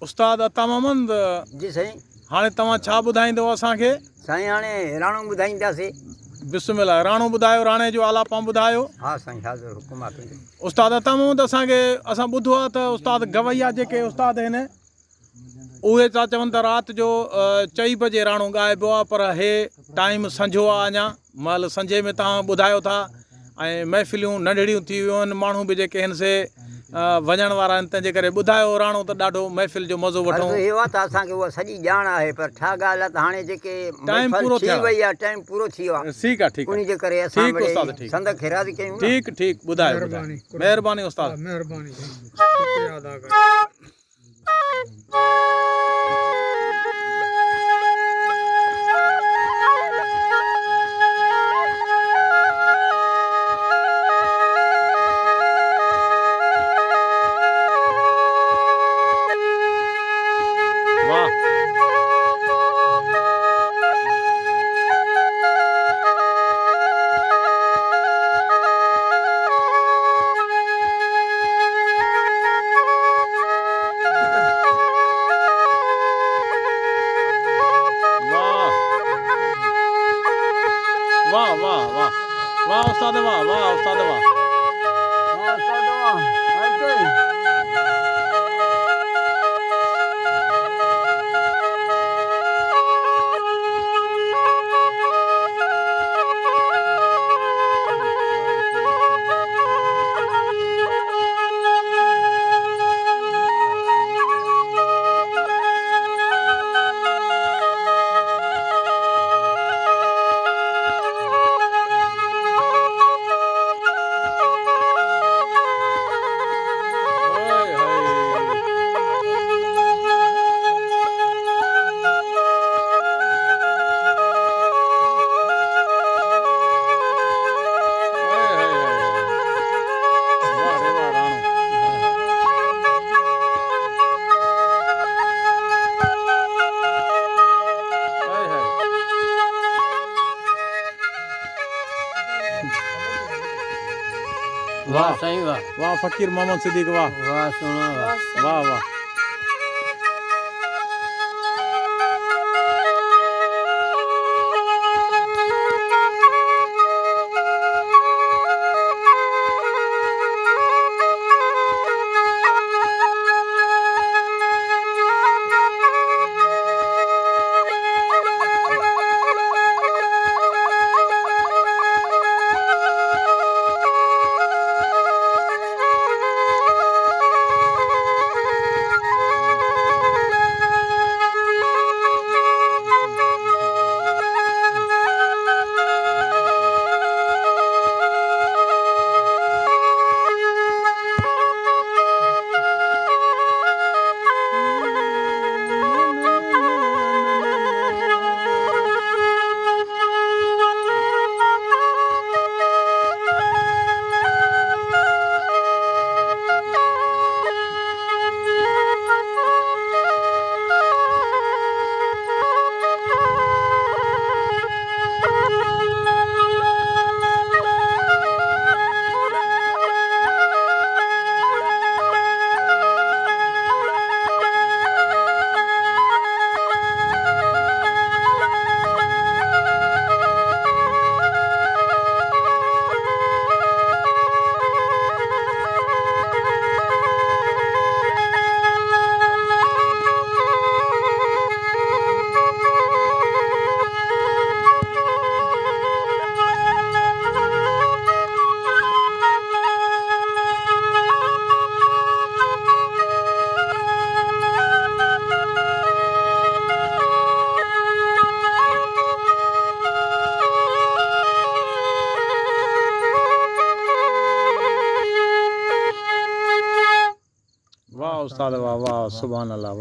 उस्ताद अता मोहम्मद जी साईं। हाणे तव्हां छा ॿुधाईंदव असांखे? साईं हाणे राणो ॿुधाईंदासीं। बिस्मिल्लाह, राणो ॿुधायो, राणे जो आलापा ॿुधायो। हा साईं, हाज़ुर हुकुम आहे तुंहिंजो। उस्ताद अता मोहम्मद, असां ॿुधो आहे त उस्ताद गवैया जेके उस्ताद आहिनि उहे था चवनि त राति जो 4 बजे राणो ॻाइबो आहे, पर हे टाइम संझो आहे अञा। महिल संझे में तव्हां ॿुधायो था ऐं महफ़िलियूं नंढड़ियूं थी वियूं आहिनि, माण्हू बि जेके आहिनि से वञण वारा आहिनि, तंहिंजे करे ॿुधायो राणो त ॾाढो महफ़िल जो मज़ो वठूं। इहो आहे त असांखे उहा सॼी ॼाण आहे, पर छा ॻाल्हि आहे त हाणे जेके टाइम पूरो थी वई आहे, टाइम पूरो थी वियो आहे। ठीकु आहे, ठीकु उन आहे, जे करे असां ठीकु उस्ताद, ठीकु संद ख़ैराती कयूं। ठीकु ठीकु, ॿुधायो महिरबानी उस्ताद। महिरबानी, शुक्रिया अदा कयो। वाह वाह वाह वाह उस्ताद, वाह वाह उस्ताद, वाह। वाह साईं, वाह वाह फ़कीर मोहम्मद सिद्दीक़, वाह वाह सोना, वाह वाह। वाह उस्ताद, वाह वाह, सुभान अल्लाह।